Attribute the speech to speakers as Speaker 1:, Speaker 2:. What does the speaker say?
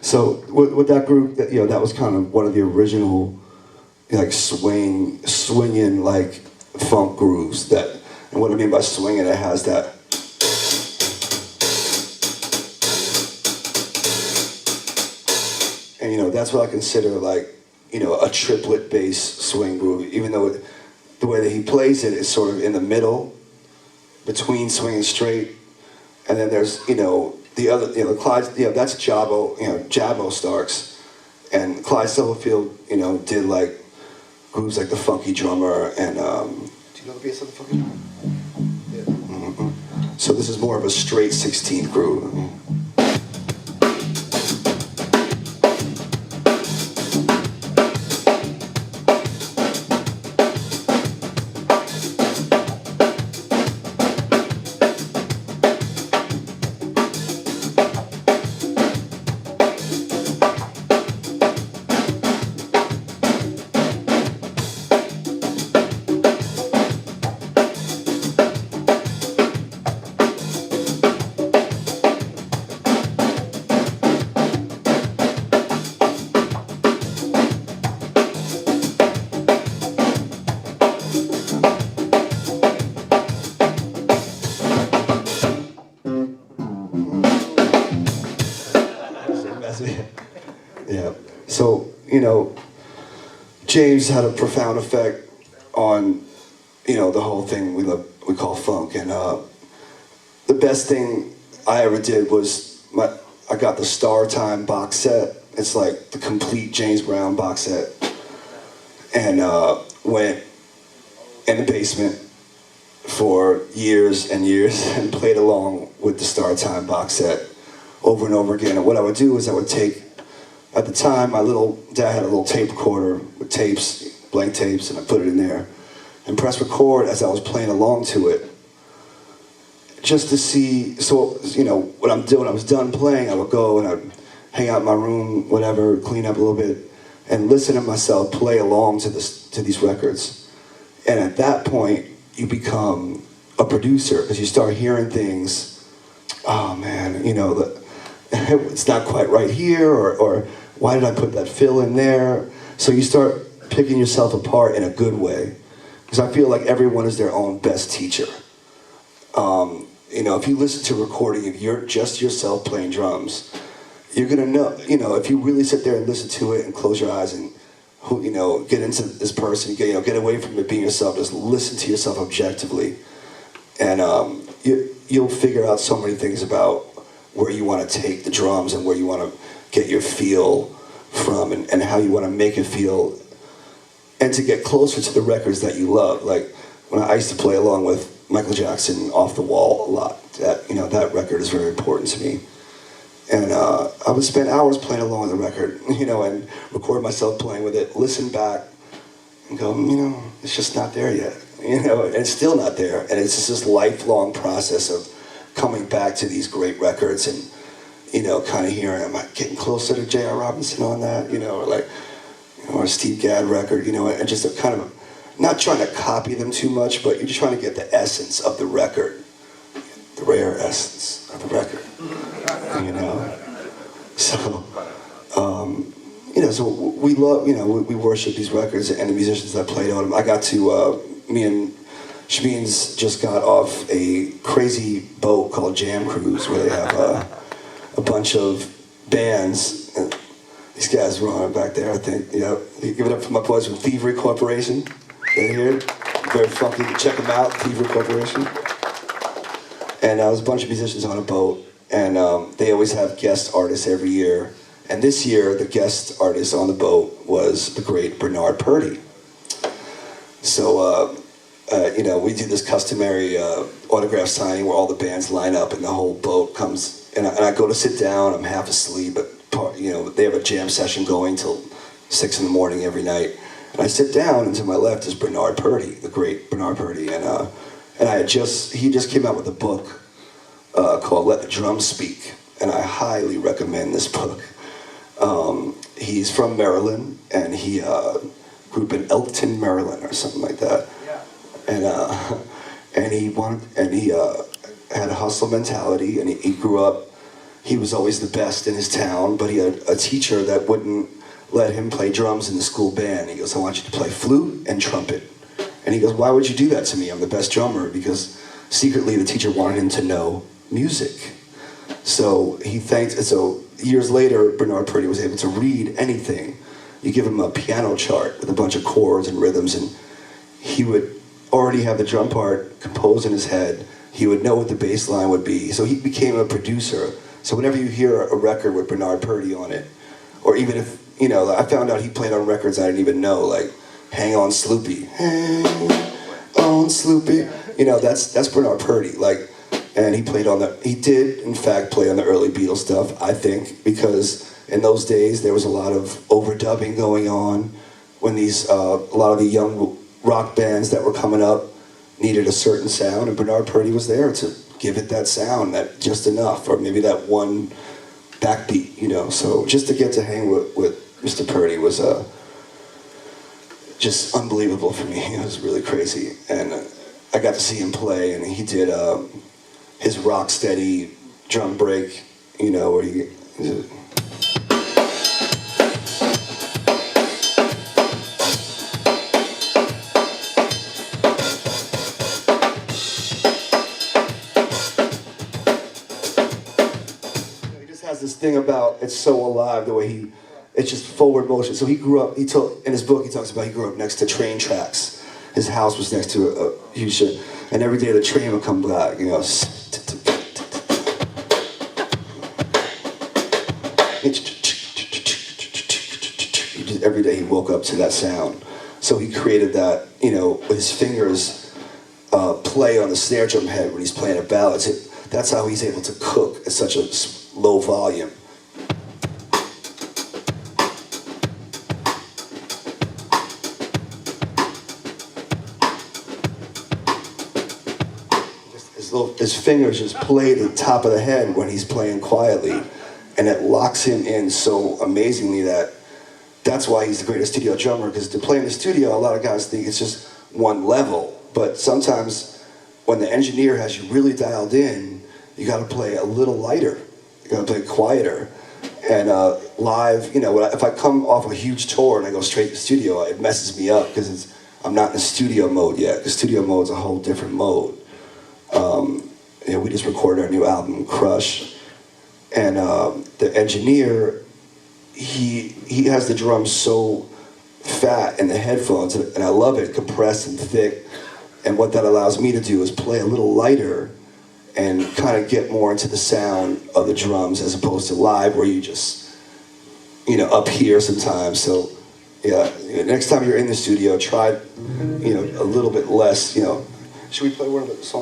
Speaker 1: So with that group, that was kind of one of the original, like swinging like funk grooves. And what I mean by swinging, it has that. And that's what I consider like, a triplet bass swing groove. Even though the way that he plays it is sort of in the middle, between swinging straight, and then there's the other, Clyde, that's Jabo, Jabo Starks, and Clyde Stubblefield, did like grooves like the Funky Drummer, and do you know the bass of the Funky Drummer? Yeah. Mm-hmm. So this is more of a straight 16th groove. Yeah. So, James had a profound effect on, the whole thing we call funk. And the best thing I ever did was I got the Star Time box set. It's like the complete James Brown box set. And went in the basement for years and years and played along with the Star Time box set over and over again. And what I would do is I would take, at the time, my little dad had a little tape recorder with tapes, blank tapes, and I put it in there and press record as I was playing along to it, just to see. So what I'm doing, I was done playing, I would go and I'd hang out in my room, whatever, clean up a little bit, and listen to myself play along to these records. And at that point, you become a producer because you start hearing things. Oh man, it's not quite right here, or why did I put that fill in there? So you start picking yourself apart in a good way, because I feel like everyone is their own best teacher. If you listen to a recording of just yourself playing drums, you're gonna know. If you really sit there and listen to it and close your eyes and get into this person, get away from it being yourself, just listen to yourself objectively, and you'll figure out so many things about where you want to take the drums and where you want to get your feel from, and how you want to make it feel, and to get closer to the records that you love. Like when I used to play along with Michael Jackson, Off the Wall, a lot. That record is very important to me. And I would spend hours playing along with the record, and record myself playing with it, listen back, and go, it's just not there yet. And it's still not there. And it's just this lifelong process of coming back to these great records and, kind of hearing, am I getting closer to J.R. Robinson on that? Or a Steve Gadd record, and just a kind of, not trying to copy them too much, but you're just trying to get the essence of the record, the rare essence of the record, So, so we love, we worship these records and the musicians that played on them. I got to, me and Shabin's just got off a crazy boat called Jam Cruise, where they have a bunch of bands. These guys were on it back there, I think. Give it up for my boys from Thievery Corporation. They're here. Very funky. Check them out, Thievery Corporation. And there was a bunch of musicians on a boat, and they always have guest artists every year. And this year, the guest artist on the boat was the great Bernard Purdie. So, we do this customary autograph signing where all the bands line up and the whole boat comes. And I go to sit down, I'm half asleep, but they have a jam session going till 6 in the morning every night. And I sit down, and to my left is Bernard Purdie, the great Bernard Purdie. And he just came out with a book called Let the Drums Speak. And I highly recommend this book. He's from Maryland, and he grew up in Elkton, Maryland, or something like that. Yeah. And he had a hustle mentality, and he grew up. He was always the best in his town, but he had a teacher that wouldn't let him play drums in the school band. He goes, "I want you to play flute and trumpet." And he goes, "Why would you do that to me? I'm the best drummer." Because secretly the teacher wanted him to know music. So years later, Bernard Purdie was able to read anything. You give him a piano chart with a bunch of chords and rhythms, and he would already have the drum part composed in his head. He would know what the bass line would be. So he became a producer. So whenever you hear a record with Bernard Purdie on it, or even if, I found out he played on records I didn't even know, like Hang On Sloopy. Hang On Sloopy. That's Bernard Purdie. And he did in fact play on the early Beatles stuff, I think, because in those days there was a lot of overdubbing going on when a lot of the young rock bands that were coming up needed a certain sound, and Bernard Purdie was there to give it that sound, that just enough, or maybe that one backbeat, So just to get to hang with Mr. Purdie was just unbelievable for me. It was really crazy, and I got to see him play, and he did his rock steady drum break, where he. Has this thing about it's so alive the way it's just forward motion. So he grew up. In his book he talks about he grew up next to train tracks. His house was next to a huge, and every day the train would come by. Every day he woke up to that sound. So he created that. With his fingers play on the snare drum head when he's playing a ballad. That's how he's able to cook at such a low volume. His fingers just play the top of the head when he's playing quietly, and it locks him in so amazingly that's why he's the greatest studio drummer, because to play in the studio, a lot of guys think it's just one level, but sometimes when the engineer has you really dialed in, you got to play a little lighter. You gotta play quieter. And live, if I come off a huge tour and I go straight to the studio, it messes me up because I'm not in studio mode yet. Because studio mode's a whole different mode. We just recorded our new album, Crush, and the engineer, he has the drums so fat in the headphones, and I love it, compressed and thick. And what that allows me to do is play a little lighter and kind of get more into the sound of the drums as opposed to live where you just, up here sometimes. So, yeah, next time you're in the studio, try, a little bit less, Should we play one of the songs?